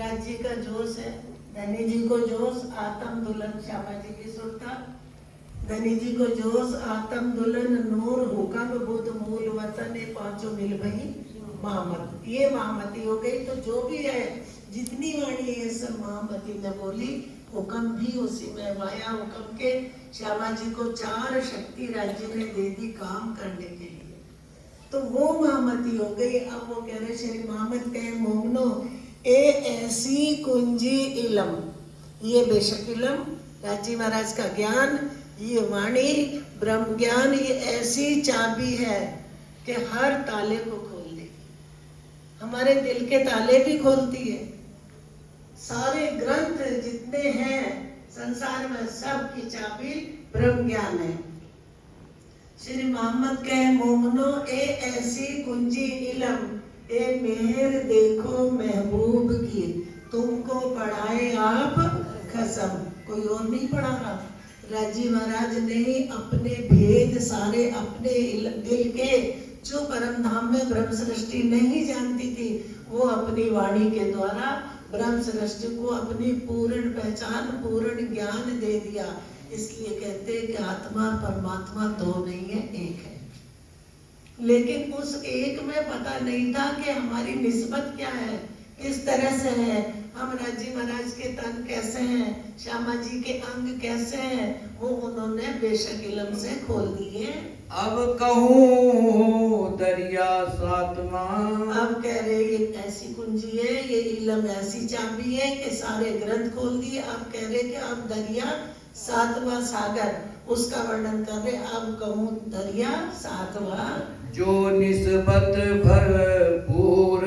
राज्य का जोश है, धनी जी को जोश आत्म दुल्हन श्यामा जी की सुरता, धनी जी को जोश आत्म दुल्हन नूर हुक्म बुद्ध मूल वतन ये पांचों मिल भई महामत। ये महामती हो गई। तो जो भी है जितनी वाणी है सब महामती ने बोली। हुक्म भी उसी में माया हुक्म के श्यामा जी को 4 शक्ति राज्य ने दे दी काम करने के लिए, तो वो महामती हो गई। अब वो कह रहे श्री महामत कहे मोमनो ए ऐसी कुंजी इलम, ये बेशक इलम राजी महाराज का ज्ञान, ये वाणी ब्रह्म ज्ञान, ये ऐसी चाबी है कि हर ताले को खोल देगी। हमारे दिल के ताले भी खोलती है। सारे ग्रंथ जितने हैं संसार में सब की चाबी ब्रह्म ज्ञान है। श्री मोहम्मद कहे मोमनो ए ऐसी कुंजी इलम, ए मेहर देखो महबूब की, तुमको पढ़ाए आप कसम। कोई और नहीं पढ़ा रहा, राजी महाराज ने अपने भेद सारे अपने दिल के, जो परम धाम में ब्रह्म सृष्टि नहीं जानती थी, वो अपनी वाणी के द्वारा ब्रह्म सृष्टि को अपनी पूर्ण पहचान पूर्ण ज्ञान दे दिया। इसलिए कहते हैं कि आत्मा परमात्मा दो नहीं है, एक है। लेकिन उस एक में पता नहीं था कि हमारी निस्बत क्या है, किस तरह से है, हम राजी महाराज के तन कैसे हैं, श्यामा जी के अंग कैसे हैं, वो उन्होंने बेशक इलम से खोल दिए। अब कहूँ दरिया सातवा, अब कह रहे ये ऐसी कुंजी है, ये इलम ऐसी चाबी है कि सारे ग्रंथ खोल दिए। अब कह रहे कि अब दरिया 7वां सागर, उसका वर्णन कर रहे। अब कहूँ दरिया 7वां, जो निस्बत भरपूर,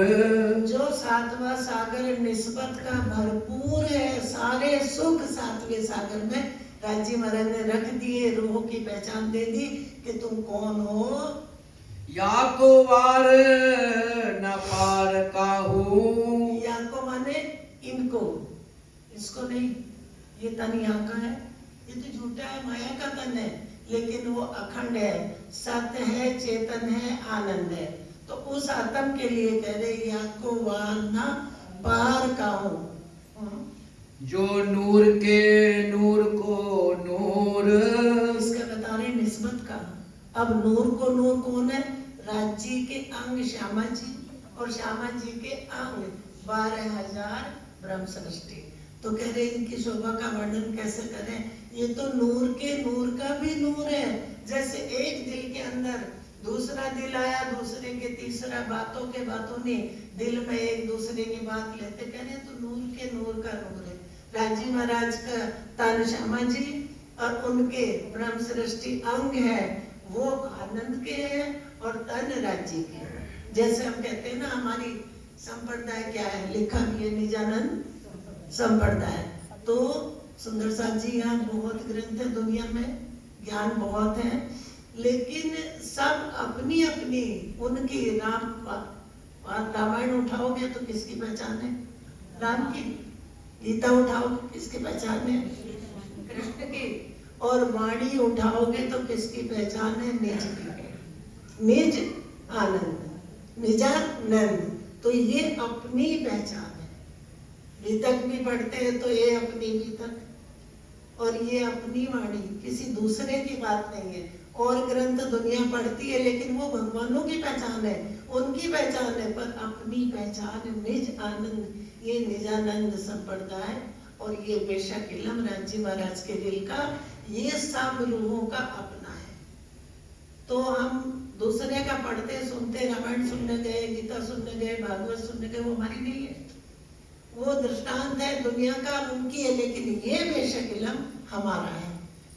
जो 7वां सागर निस्बत का भरपूर है, सारे सुख 7वें सागर में राजी महाराज ने रख दिए। रूह की पहचान दे दी कि तुम कौन हो। या को वार न पार काहू, या को माने इनको, इसको नहीं, ये तन यहाँ का है, ये तो झूठा है, माया का तन है, लेकिन वो अखंड है, सत्य है, चेतन है, आनंद है। तो उस आत्म के लिए कह रहे या को वार न पार काहू, जो नूर के नूर को नूर, इसका बता रहे निस्बत का। अब नूर को नूर कौन है, राज्य के अंग श्यामा जी, और श्यामा जी के अंग 12,000 ब्रह्म सृष्टि। तो कह रहे इनकी शोभा का वर्णन कैसे करें, ये तो नूर के नूर का भी नूर है। जैसे एक दिल के अंदर दूसरा दिल आया, दूसरे के तीसरा, बातों के बातों नहीं, दिल में एक दूसरे की बात लेते, कह रहे तो नूर के नूर का नूर है। राजी महाराज का तन श्यामा जी और उनके ब्रह्म सृष्टि अंग है, वो आनंद के हैं और तन राज्य के हैं। जैसे हम कहते हैं ना हमारी संप्रदाय क्या है, लिखा भी है निजानंद संप्रदाय। तो सुंदर साथ जी यहाँ बहुत ग्रंथ है, दुनिया में ज्ञान बहुत है, लेकिन सब अपनी अपनी उनकी रामायण उठाओगे तो किसकी पहचान है, राम की। गीता उठाओगे किसकी पहचान है, कृष्ण की। और वाणी उठाओगे तो किसकी पहचान है, निज की, निज आनंद, निजानंद। तो ये अपनी पहचान है। गीतक भी पढ़ते हैं तो ये अपनी गीतक, और ये अपनी वाणी, किसी दूसरे की बात नहीं है। और ग्रंथ दुनिया पढ़ती है लेकिन वो भगवानों की पहचान है, उनकी पहचान है, पर अपनी पहचान निज आनंद, ये निजानंद संप्रदाय। और ये बेशक इलम राज्य महाराज के दिल का, ये सब रूहों का अपना है। तो हम दूसरे का पढ़ते सुनते, रामायण सुनने गए, गीता सुनने गए, भागवत सुनने गए, वो हमारी नहीं है, वो दृष्टांत है दुनिया का, उनकी है। लेकिन ये बेशक इलम हमारा है।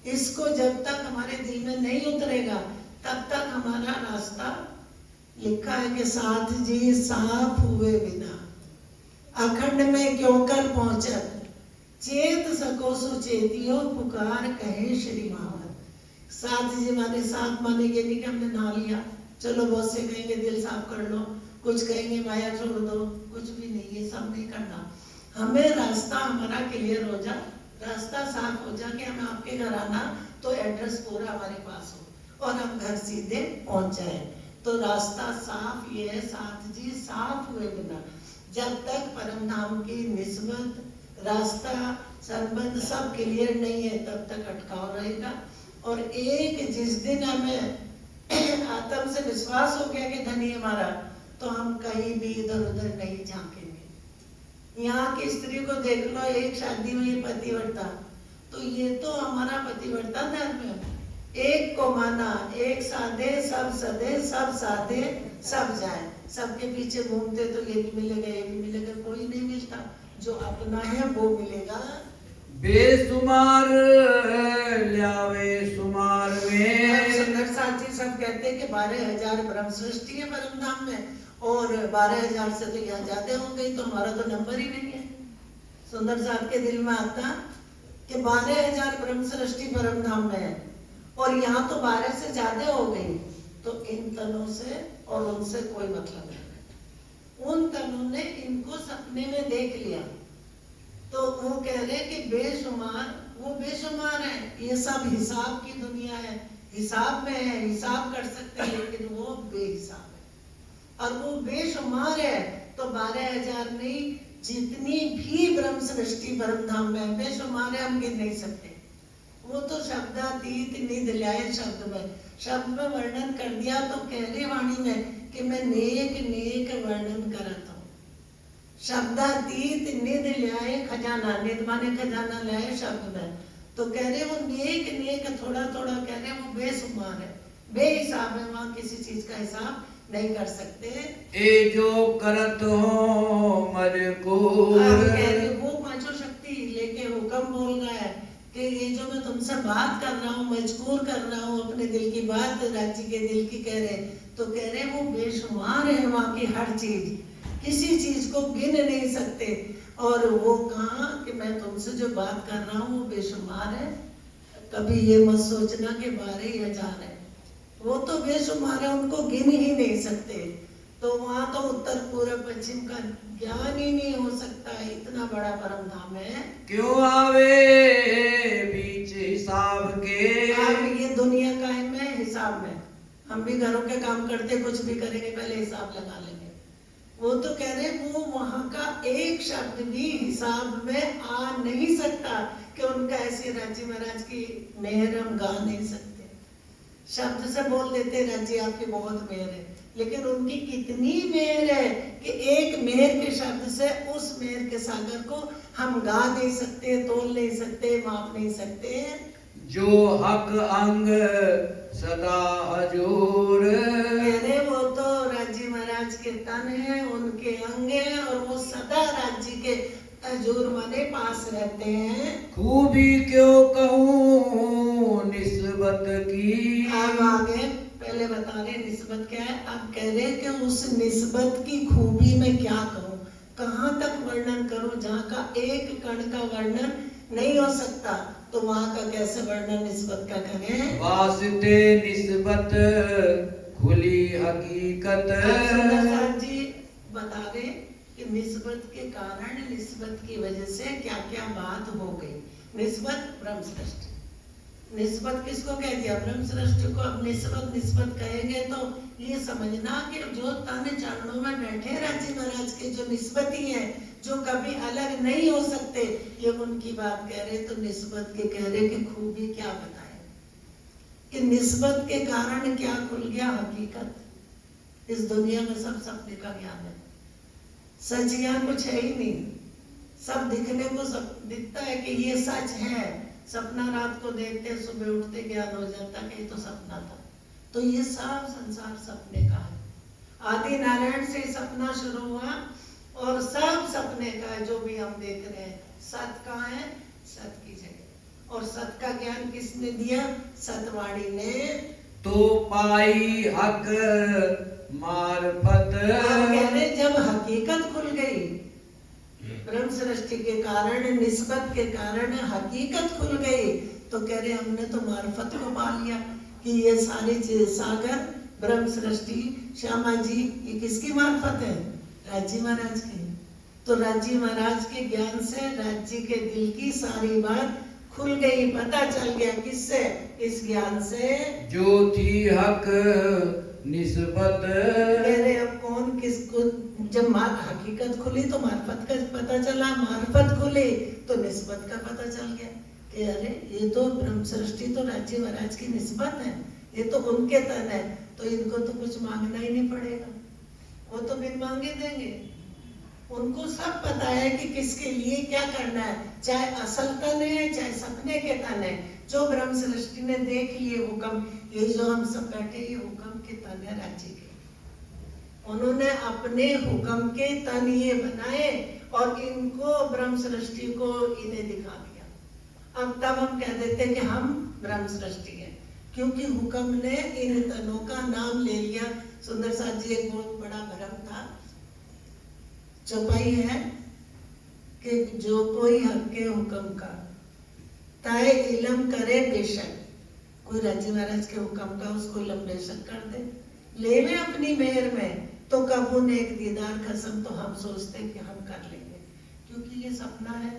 इसको जब तक हमारे दिल में नहीं उतरेगा तब तक हमारा रास्ता, लिखा है कि साथ जी साफ हुए बिना अखंड में क्यों कर पहुंचत, चेत सको सुचेतियो पुकार कहे श्री महामत। साथ जी माने साफ माने ये नहीं कि हमने नहा लिया, चलो बहुत से कहेंगे दिल साफ कर लो, कुछ कहेंगे माया छोड़ दो, कुछ भी नहीं, ये सब नहीं करना। हमें रास्ता हमारा क्लियर हो जा, रास्ता साफ हो जा कि हमें आपके घर आना तो एड्रेस पूरा हमारे पास हो और हम घर सीधे पहुंच जाए। तो रास्ता साफ ये है, साथ जी साफ हुए बिना। जब तक परम धाम की निस्बत रास्ता संबंध सब क्लियर नहीं है तब तक अटकाव रहेगा। और एक जिस दिन हमें आत्म से विश्वास हो गया कि धनी हमारा, तो हम कहीं भी इधर उधर नहीं झांकेंगे। यहाँ की स्त्री को देख लो, एक शादी में ये पतिव्रता, तो ये तो हमारा पतिव्रता धर्म है। एक को माना, एक साधे सब सदे, सब साधे सब जाए। सबके पीछे घूमते तो ये भी मिलेगा ये भी मिलेगा, कोई नहीं मिलता। जो अपना है वो मिलेगा। बेसुमार ल्यावे सुमार में। सुंदर साथ जी सब कहते हैं कि 12,000 ब्रह्म सृष्टि है परम धाम में, और 12,000 से तो यहाँ ज्यादा हो गई, तो हमारा तो नंबर ही नहीं है। सुंदर साहब के दिल में आता कि 12,000 ब्रह्म सृष्टि परम धाम में है, और यहाँ तो 12 से ज्यादा हो गई, तो इन तनों से और उनसे कोई मतलब नहीं। उन तनों ने इनको सपने में देख लिया, तो वो कह रहे कि बेशुमार, वो बेशुमार है, ये सब हिसाब की दुनिया है, हिसाब में है, हिसाब कर सकते हैं, लेकिन वो बेहिसाब है। और वो बेशुमार है, तो 12,000 नहीं, जितनी भी ब्रह्म सृष्टि परम धाम में बेशुमार है, हम गिन नहीं सकते। वो तो शब्दातीत निध ल्याए शब्द में वर्णन कर दिया, तो कह रहे वाणी में कि मैं नेक नेक वर्णन करता हूँ। शब्दातीत निध ल्याए खजाना, निध माने खजाना लाए शब्द में, तो कह रहे वो नेक नेक थोड़ा थोड़ा कह रहे वो बेशुमार है, बेहिसाब है, वहां किसी चीज का हिसाब नहीं कर सकते। ए जो करत हो मजकूर। कह रहे वो पांचों शक्ति लेके हुक्म बोल रहा है कि ये जो मैं तुमसे बात कर रहा हूँ, मजबूर कर रहा हूँ अपने दिल की बात, राज्य के दिल की कह रहे, तो कह रहे वो बेशुमार है, वहाँ की हर चीज, किसी चीज को गिन नहीं सकते। और वो कहा कि मैं तुमसे जो बात कर रहा हूँ वो बेशुमार है, कभी ये मत सोचना कि 12,000 है, वो तो बेशुमार है, उनको गिन ही नहीं सकते। तो वहां तो उत्तर पूर्व पश्चिम का ज्ञान ही नहीं हो सकता, इतना बड़ा परम धाम है। क्यों आवे बीच हिसाब के। अब ये दुनिया कायम है हिसाब में, हम भी घरों के काम करते कुछ भी करेंगे पहले हिसाब लगा लेंगे। वो तो कह रहे वो वहां का एक शब्द भी हिसाब में आ नहीं सकता, कि उनका ऐसे राज्य महाराज की मेहर हम गा नहीं सकते। शब्द से बोल देते राज्य आपकी बहुत मेहर है, लेकिन उनकी कितनी मेहर है कि एक मेहर के शब्द से उस मेहर के सागर को हम गा नहीं सकते, तोल नहीं सकते, माप नहीं सकते। जो हक अंग सदा हजूर। मेरे वो तो राज्य महाराज के तन है, उनके अंग है, और वो सदा राज्य के हजूर माने पास रहते हैं। खूबी क्यों कहूँ निस्बत की। अब आगे पहले बता रहे निस्बत क्या है, अब कह रहे कि उस निस्बत की खूबी में क्या कहूँ, कहाँ तक वर्णन करूँ, जहाँ का एक कण का वर्णन नहीं हो सकता, तो वहाँ का कैसे वर्णन निस्बत का करें। वास्ते निस्बत खुली हकीकत। जी बता रहे कि निस्बत के कारण, निस्बत की वजह से क्या क्या बात हो गई। निस्बत ब्रह्म सृष्टि, निस्बत किसको कह दिया, ब्रह्म सृष्टि को। अब निस्बत कहेंगे तो ये समझना कि जो तन चरणों में बैठे राज्य महाराज के जो निस्बती है, जो कभी अलग नहीं हो सकते, ये उनकी बात कह रहे। तो निस्बत के कह रहे कि खूबी क्या बताए, कि निस्बत के कारण क्या खुल गया हकीकत। इस दुनिया में सब सपने का ज्ञान है, सच ज्ञान कुछ है ही नहीं। सब दिखने को सब दिखता है कि ये सच है, सपना रात को देखते सुबह उठते ज्ञान हो जाता कि ये तो सपना था। तो ये सब संसार सपने का है, आदि नारायण से सपना शुरू हुआ, और सब सपने का है जो भी हम देख रहे हैं। सत कहाँ है, सत की जगह, और सत का ज्ञान किसने दिया, सतवाणी ने। तो पाई हक मार्फत। कह रहे जब हकीकत खुल गई, ब्रह्म सृष्टि के कारण, निस्बत के कारण हकीकत खुल गई, तो कह रहे हमने तो मार्फत को पा लिया कि ये सारी चीज सागर ब्रह्म सृष्टि। श्यामा जी ये किसकी मार्फत है, राज्य महाराज की। तो राज्य महाराज के ज्ञान से राज्य के दिल की सारी बात खुल गई, पता चल गया, किससे, इस ज्ञान से। जो थी हक निस्बत कह रहे अब कौन किसको, जब हकीकत खुली तो मार्फत का पता चला, मार्फत खुली तो निस्बत का पता चल गया कि अरे ये तो ब्रह्म सृष्टि तो राज्य महाराज की निस्बत है, ये तो उनके तन है, तो इनको तो कुछ मांगना ही नहीं पड़ेगा, वो तो बिन मांगे देंगे। उनको सब पता है कि किसके लिए क्या करना है, चाहे असल तन है चाहे सपने के तन है, जो ब्रह्म सृष्टि ने देख लिए हुक्म, ये जो हम सब बैठे ये हुक्म के तन है राज्य के, उन्होंने अपने हुक्म के तन ये बनाए और इनको ब्रह्म सृष्टि को इन्हें दिखा दिया। अब तब हम कह देते हैं कि हम ब्रह्म सृष्टि हैं, क्योंकि हुक्म ने इन तनों का नाम ले लिया। सुंदर साथ जी एक बहुत बड़ा भ्रम था, चौपाई है कि जो कोई हक के हुक्म का ताए इलम करे बेशक, कोई राज्य महाराज के हुक्म का उसको इलम बेशक कर दे, ले में अपनी मेहर में, तो कबू ने एक दीदार कसम, तो हम सोचते कि हम कर लेंगे, क्योंकि ये सपना है,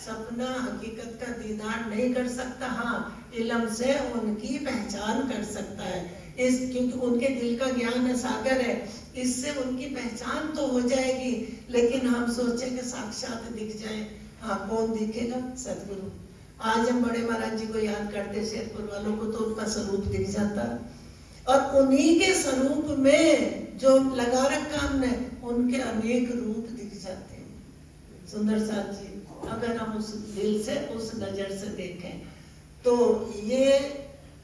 सपना हकीकत का दीदार नहीं कर सकता। हाँ, इलम से उनकी पहचान कर सकता है, इस क्योंकि उनके दिल का ज्ञान है, सागर है, इससे उनकी पहचान तो हो जाएगी। लेकिन हम सोचे कि साक्षात दिख जाए, हाँ कौन दिखेगा? सदगुरु। आज हम बड़े महाराज जी को याद करते, शेरपुर वालों को तो उनका स्वरूप दिख जाता, और उन्हीं के स्वरूप में जो लगा रखा हमने, उनके अनेक रूप दिख जाते हैं। सुंदर साथ जी, अगर हम उस दिल से, उस नजर से देखें, तो ये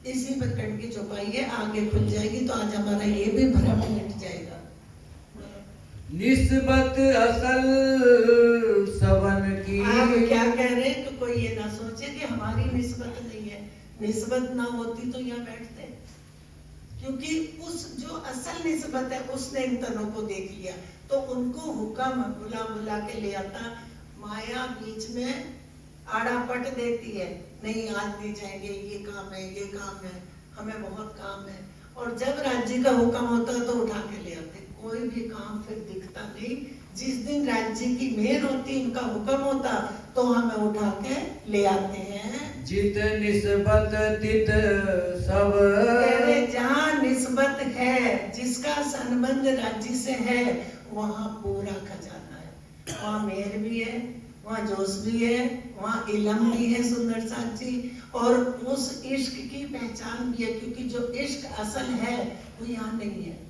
इसी प्रकरण की चौपाई है, आगे खुल जाएगी तो आज हमारा ये भी भ्रम मिट जाएगा। निस्बत असल सबन की। आप क्या कह रहे हैं कि कोई ये ना सोचे कि हमारी निस्बत नहीं है, निस्बत ना होती तो यहाँ बैठते, क्योंकि उस जो असल निस्बत है उसने इन तनों को देख लिया, तो उनको हुक्म बुला बुला के ले आता। माया बीच में आड़ा पट देती है, नहीं आज नहीं जाएंगे, ये काम है, ये काम है, हमें बहुत काम है, और जब राज्य का हुक्म होता तो उठा के ले आते, कोई भी काम फिर दिखता नहीं। जिस दिन राज्य की मेहर होती, इनका हुक्म होता, तो हमें उठा के ले आते हैं। जित निस्बत तित सब। जहाँ निस्बत है, जिसका संबंध राज्य से है, वहाँ पूरा खजाना है, वहाँ मेहर भी है, वहाँ जोश भी है, वहाँ इलम भी है। सुंदर साथ जी, और उस इश्क की पहचान भी है, क्योंकि जो इश्क असल है वो यहाँ नहीं है।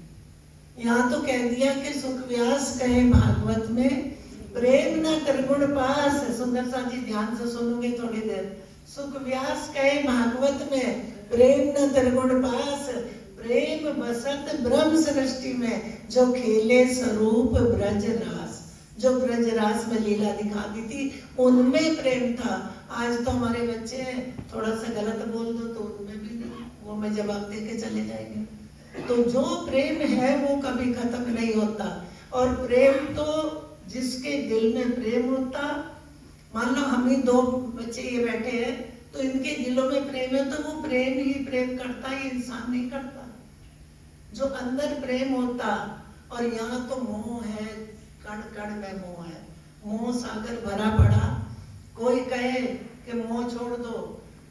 यहाँ तो कह दिया कि सुख व्यास कहे भागवत में, प्रेम न त्रिगुण पास। सुंदर साथ जी ध्यान से सुनोगे थोड़ी देर। सुख व्यास कहे भागवत में, प्रेम न त्रिगुण पास, प्रेम बसत ब्रह्म सृष्टि में, जो खेले स्वरूप ब्रज रास, जो ब्रज रास में लीला दिखा दी थी, उनमें प्रेम था। आज तो हमारे बच्चे थोड़ा सा गलत बोल दो तो उनमें भी नहीं, वो मैं जवाब दे के चले जाएंगे। तो जो प्रेम है वो कभी खत्म नहीं होता, और प्रेम तो जिसके दिल में प्रेम होता, मान लो हम ही दो बच्चे ये बैठे हैं, तो इनके दिलों में प्रेम है, तो वो प्रेम ही प्रेम करता है, इंसान नहीं करता। जो अंदर प्रेम होता, और यहाँ तो मोह है, कण कण में मोह है, मोह सागर भरा पड़ा। कोई कहे कि मोह छोड़ दो,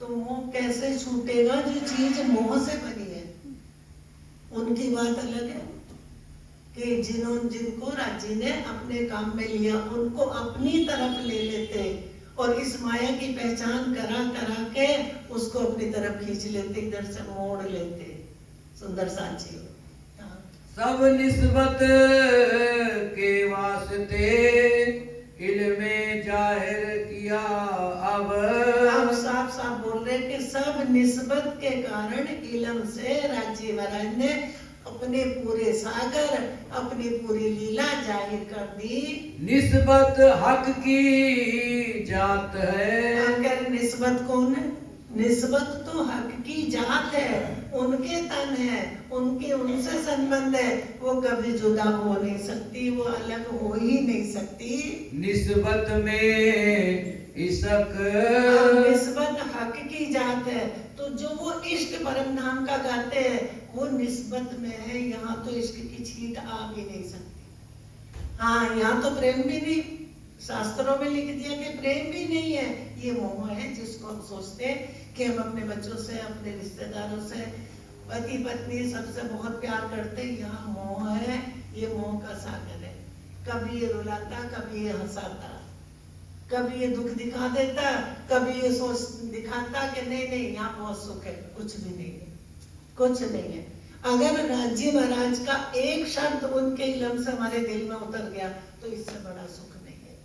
तो मोह कैसे छूटेगा? जो चीज मोह से बनी है, उनकी बात अलग है कि जिनको राज्य ने अपने काम में लिया, उनको अपनी तरफ ले लेते, और इस माया की पहचान करा करा के उसको अपनी तरफ खींच लेते, इधर से मोड़ लेते। सुंदर साची सब निस्बत के वास्ते इल्मे जाहिर किया। अब साफ साफ बोल रहे कि सब निस्बत के कारण इल्म से राज्य महाराज ने अपने पूरे सागर, अपनी पूरी लीला जाहिर कर दी। निस्बत हक की जात है। अगर निस्बत कौन है? निस्बत तो हक की जात है, उनके तन है, उनके उनसे संबंध है, वो कभी जुदा हो नहीं सकती, वो अलग हो ही नहीं सकती। निस्बत में इसक, निस्बत हक की जात है, तो जो वो इश्क परम नाम का गाते हैं वो निस्बत में है। यहाँ तो इश्क की छींट आ भी नहीं सकती। हाँ, यहाँ तो प्रेम भी नहीं, शास्त्रों में लिख दिया कि प्रेम भी नहीं है, ये मोह है जिसको हम सोचते हैं कि हम अपने बच्चों से, अपने रिश्तेदारों से, पति पत्नी सबसे बहुत प्यार करते, यहाँ मोह है, ये मोह का सागर है। कभी ये रुलाता, कभी ये हंसाता, कभी ये दुख दिखा देता, कभी ये सोच दिखाता कि नहीं नहीं यहाँ बहुत सुख है। कुछ भी नहीं है, कुछ नहीं है। अगर राजी महाराज का एक शब्द उनके इलम से हमारे दिल में उतर गया तो इससे बड़ा सुख नहीं है।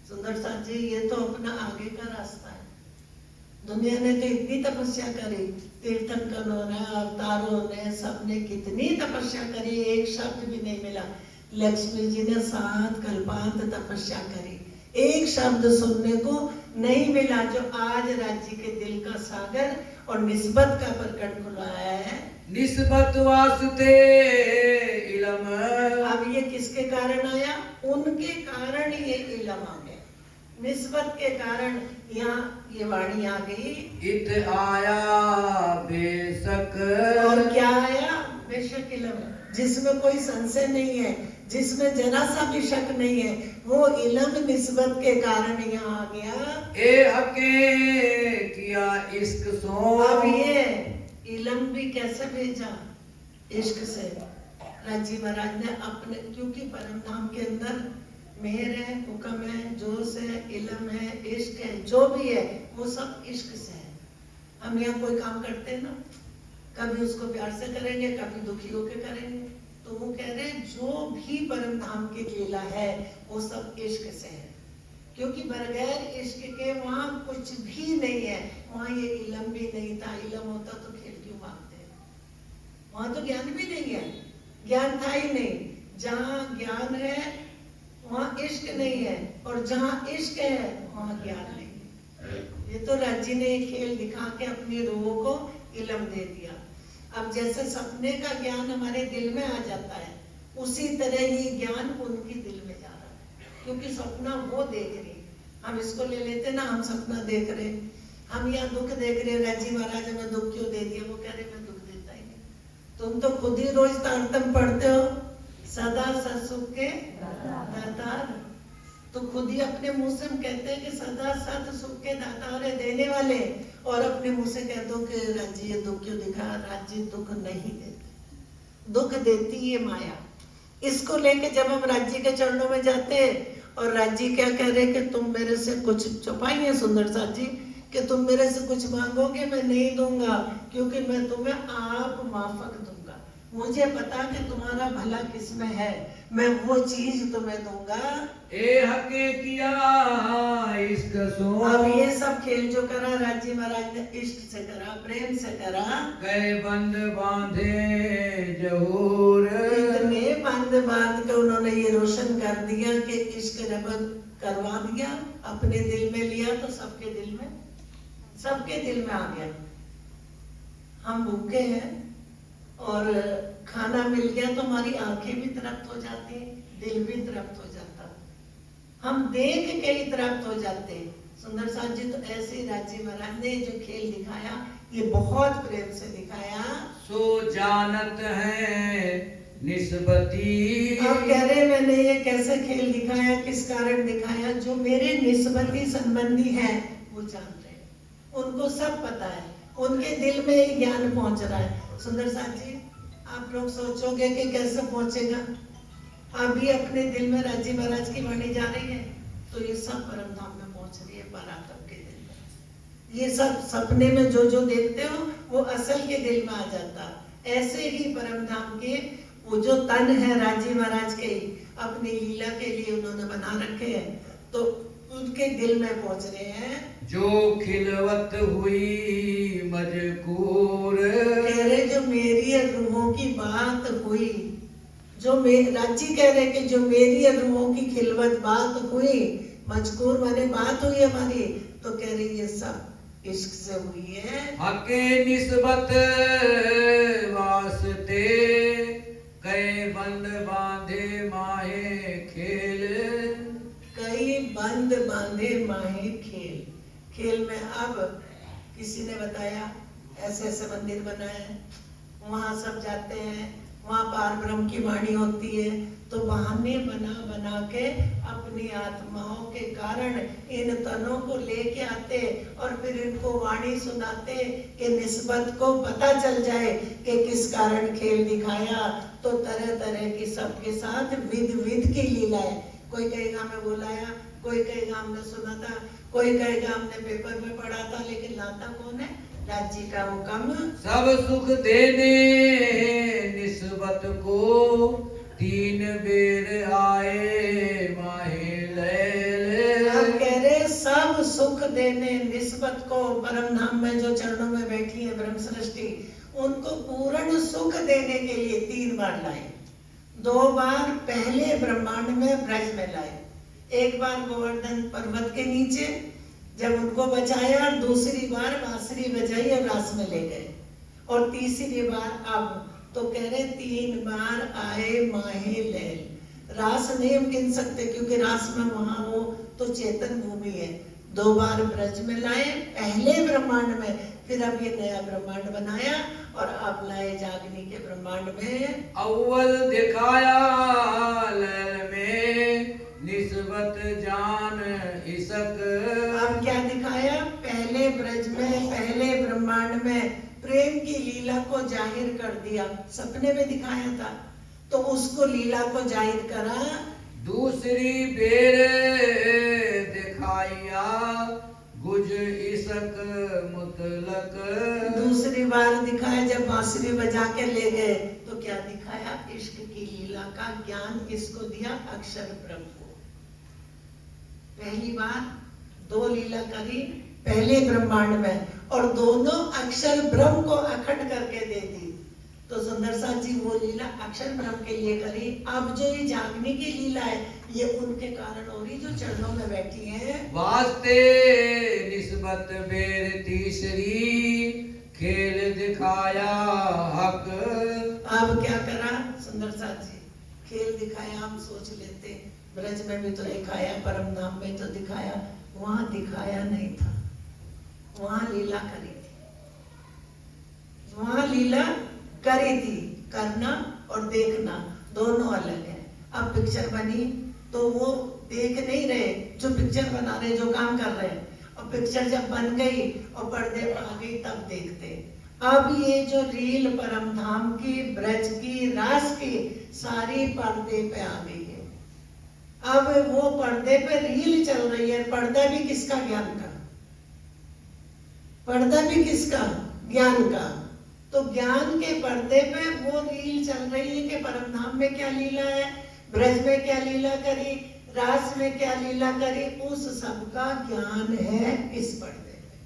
सुंदर साथ जी, ये तो अपना आगे का रास्ता है। दुनिया ने तो इतनी तपस्या करी, तीर्थंकरों ने, अवतारों ने, सबने कितनी तपस्या करी, एक शब्द भी नहीं मिला। लक्ष्मी जी ने 7 कल्पांत तपस्या करी, एक शब्द सुनने को नहीं मिला, जो आज राज्य के दिल का सागर और निस्बत का प्रकट खुलाया है। निस्बत वास्ते इलम। अब ये किसके कारण आया? उनके कारण ये इलम आ गया, निस्बत के कारण यहाँ ये वाणी आ गई। इत आया बेशक। और क्या आया? बेशक इलम, जिसमें कोई संशय नहीं है, जिसमें जरा सा भी शक नहीं है, वो इलम निस्बत के कारण यहाँ आ गया। ए हके किया इश्क सो। अब ये इलम भी कैसे भेजा? इश्क से। राजी महाराज ने अपने, क्योंकि परम धाम के अंदर मेहर है, हुक्म है, जोश है, इलम है, इश्क है, जो भी है वो सब इश्क से है। हम यहाँ कोई काम करते हैं ना, कभी उसको प्यार से करेंगे, कभी दुखी होकर करेंगे। तो वो कह रहे हैं जो भी परम धाम की लीला है वो सब इश्क से है, क्योंकि बगैर इश्क के वहाँ कुछ भी नहीं है। वहाँ ये इलम भी नहीं था, इलम होता तो खेल क्यों भागते हैं? वहाँ तो ज्ञान भी नहीं है, ज्ञान था ही नहीं। जहाँ ज्ञान है वहाँ इश्क नहीं है, और जहाँ इश्क है वहाँ ज्ञान नहीं है। ये तो राज्य ने एक खेल दिखा के अपनी रूह को इलम दे दिया। अब जैसे सपने का ज्ञान हमारे दिल में आ जाता है, उसी तरह ही ज्ञान उनकी दिल में जा रहा है, क्योंकि सपना वो देख रही। हम इसको ले लेते ना, हम सपना देख रहे, हम यहाँ दुख देख रहे, राजी महाराज हमें दुख क्यों दे दिया? वो कह रहे मैं दुख देता ही नहीं। तुम तो खुद ही रोज तारतम पढ़ते हो, सदा सत्सुख के दातार। तो खुद ही अपने मुंह से हम कहते हैं कि सदा सत सुख के दातार है, देने वाले, और अपने मुंह से कह दो कि राज्य ये दुख क्यों दिखा? राज्य दुख नहीं देती, दुख देती है माया। इसको लेके जब हम राज्य के चरणों में जाते हैं, और राज्य क्या कह रहे कि तुम मेरे से कुछ छुपाइए सुंदर साथ जी, कि तुम मेरे से कुछ मांगोगे मैं नहीं दूंगा, क्योंकि मैं तुम्हें आप माफक दूंगा। मुझे पता कि तुम्हारा भला किसमें है, मैं वो चीज तुम्हें दूंगा। ए हके किया इश्क सो। अब ये सब खेल जो करा राज्य महाराज ने इश्क से करा, प्रेम से करा। गए बंद बांधे जहूर। इतने बंद बांध के उन्होंने ये रोशन कर दिया कि इश्क रबत करवा दिया, अपने दिल में लिया तो सबके दिल में आ गया। हम भूखे हैं और खाना मिल गया तो हमारी आंखें भी तृप्त हो जाती, दिल भी तृप्त हो जाता, हम देख के ही तृप्त हो जाते। सुंदर साथ जी तो ऐसे ही राज्य महाराज ने जो खेल दिखाया, ये बहुत प्रेम से दिखाया। सो जानत है निस्बती। अब कह रहे मैंने ये कैसे खेल दिखाया, किस कारण दिखाया? जो मेरे निस्बती संबंधी है वो जान रहे हैं, उनको सब पता है, उनके दिल में ज्ञान पहुंच रहा है। सुंदर साथ जी, आप लोग सोचोगे कि कैसे पहुंचेगा? अभी अपने दिल में राज्य महाराज की वाणी जा रही है, तो ये सब परम धाम में पहुंच रही है, परात्म के दिल में। ये सब सपने में जो जो देखते हो वो असल के दिल में आ जाता। ऐसे ही परम धाम के वो जो तन है राज्य महाराज के, अपनी लीला के लिए उन्होंने बना रखे हैं, तो उनके दिल में पहुंच रहे हैं। जो खिलवत हुई मजकूर। कह रहे जो मेरी रूहों की बात हुई, जो राज्य कह रहे कि जो मेरी रूहों की खिलवत बात हुई, मजकूर माने बात हुई हमारी, तो कह रही ये सब इश्क से हुई है। हके निस्बत वास्ते कई बंद बांधे माहे खेल। कई बंद बांधे माहे खेल। खेल में अब किसी ने बताया ऐसे ऐसे मंदिर बनाए हैं, वहां सब जाते हैं, वहां पार ब्रह्म की वाणी होती है, तो बहाने बना बना के अपनी आत्माओं के कारण इन तनों को लेके आते और फिर इनको वाणी सुनाते कि निस्बत को पता चल जाए कि किस कारण खेल दिखाया। तो तरह तरह की सबके साथ विध विध की लीलाएं, कोई कहेगा मैं बुलाया, कोई कहेगा हमने सुना था, कोई कहेगा हमने पेपर में पढ़ा था, लेकिन लाता कौन है? राज्य का हुक्म। सब सुख देने निस्बत को, तीन बेर आए माहे लैल। हम कह रहे सब सुख देने निस्बत को, परम धाम में जो चरणों में बैठी है ब्रह्म सृष्टि, उनको पूर्ण सुख देने के लिए 3 बार लाए। 2 बार पहले ब्रह्मांड में ब्रज में लाए, एक बार गोवर्धन पर्वत के नीचे जब उनको बचाया, दूसरी बार बांसुरी बजाई और रास में ले गए, और तीसरी बार अब। तो कह रहे 3 बार आए माहे लैल। रास नहीं हम गिन सकते क्योंकि रास में वहां वो तो चेतन भूमि है। 2 बार ब्रज में लाए पहले ब्रह्मांड में, फिर अब ये नया ब्रह्मांड बनाया और अब लाए जागनी के ब्रह्मांड में। अव्वल दिखाया लैल में निस्बत जान इसक। अब क्या दिखाया? पहले ब्रज में, पहले ब्रह्मांड में प्रेम की लीला को जाहिर कर दिया, सपने में दिखाया था तो उसको लीला को जाहिर करा। दूसरी बेर दिखाया गुज इसक मुतलक। दूसरी बार दिखाया जब बांसुरी बजा के ले गए, तो क्या दिखाया? इश्क की लीला का ज्ञान किसको दिया? अक्षर ब्रह्म को। पहली बार 2 लीला करी पहले ब्रह्मांड में, और दोनों अक्षर ब्रह्म को अखंड करके दे दी। तो सुंदर साथ जी वो लीला अक्षर ब्रह्म के लिए करी। अब जो ये जागने की लीला है, ये उनके कारण हो रही जो चरणों में बैठी है। वास्ते निस्बत बेर तीसरी खेल दिखाया हक। अब क्या करा सुंदर साथ जी? खेल दिखाया। हम सोच लेते ब्रज में भी तो दिखाया, परम धाम में तो दिखाया, वहां दिखाया नहीं था, वहां लीला करी थी। वहां लीला करी थी। करना और देखना दोनों अलग है। अब पिक्चर बनी तो वो देख नहीं रहे जो पिक्चर बना रहे, जो काम कर रहे हैं, और पिक्चर जब बन गई और पर्दे पर आ गई तब देखते। अब ये जो रील परम धाम की, ब्रज की, रास की, सारी पर्दे पे आ गई है। अब वो पर्दे पे रील चल रही है। पर्दा भी किसका? ज्ञान का। पर्दा भी किसका? ज्ञान का। तो ज्ञान के पर्दे पे वो रील चल रही है कि परम धाम में क्या लीला है, ब्रज में क्या लीला करी, रास में क्या लीला करी, उस सब का ज्ञान है इस पर्दे पे।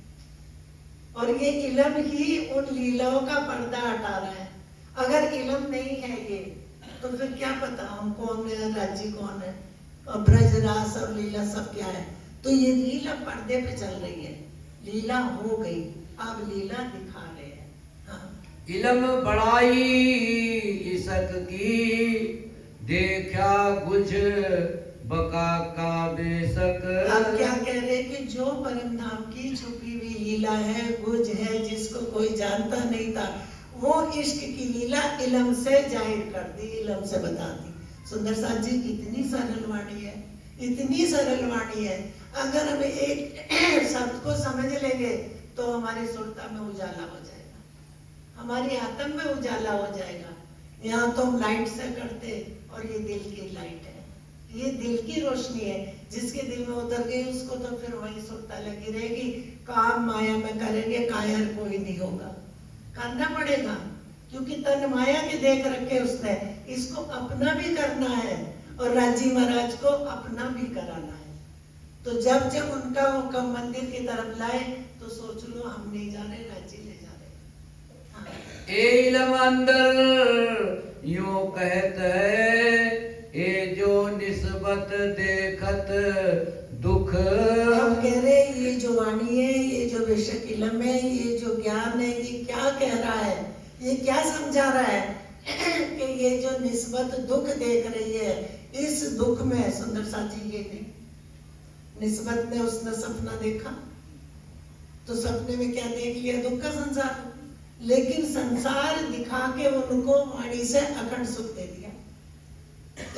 और ये इल्म ही उन लीलाओं का पर्दा हटा रहा है। अगर इल्म नहीं है ये, तो फिर क्या पता हम कौन है, राज्य कौन है, और ब्रज रास और लीला सब क्या है। तो ये लीला पर्दे पे चल रही है। लीला हो गई, अब लीला दिखा रहे हैं। हाँ। इलम बढ़ाई इसक की, देखा गुज बका का बेसक। अब क्या कह रहे कि जो परम धाम की छुपी हुई लीला है, गुज है, जिसको कोई जानता नहीं था, वो इश्क की लीला इलम से जाहिर कर दी, इलम से बता दी। सुंदर साथ जी इतनी सरल वाणी है, इतनी सरल वाणी है। अगर हम एक शब्द को समझ लेंगे तो हमारी सुरता में उजाला हो जाएगा, हमारी आत्म में उजाला हो जाएगा। यहाँ तो हम लाइट से करते, और ये दिल की लाइट है, ये दिल की रोशनी है। जिसके दिल में उतर गई उसको तो फिर वही सुरता लगी रहेगी। काम माया में करेंगे, कायर कोई नहीं होगा। करना पड़ेगा क्योंकि तन माया के देख रखे उसने। इसको अपना भी करना है और राजी महाराज को अपना भी कराना है। तो जब जब उनका हुक्म मंदिर की तरफ लाए तो सोच लो हम नहीं जा रहे, राजी ले जा रहे। ए इलम अंदर यूं कहत है, ए जो निस्बत देखत दुख। हम कह रहे ये जो वाणी है, ये जो बेशक इलम है, ये जो ज्ञान है, ये क्या कह रहा है, ये क्या समझा रहा है कि ये जो निस्बत दुख देख रही है, इस दुख में सुंदर साथी ये नहीं। निस्बत ने उसने सपना देखा तो सपने में क्या देख लिया? दुख का संसार। लेकिन संसार दिखा के उनको वाणी से अखंड सुख दे दिया।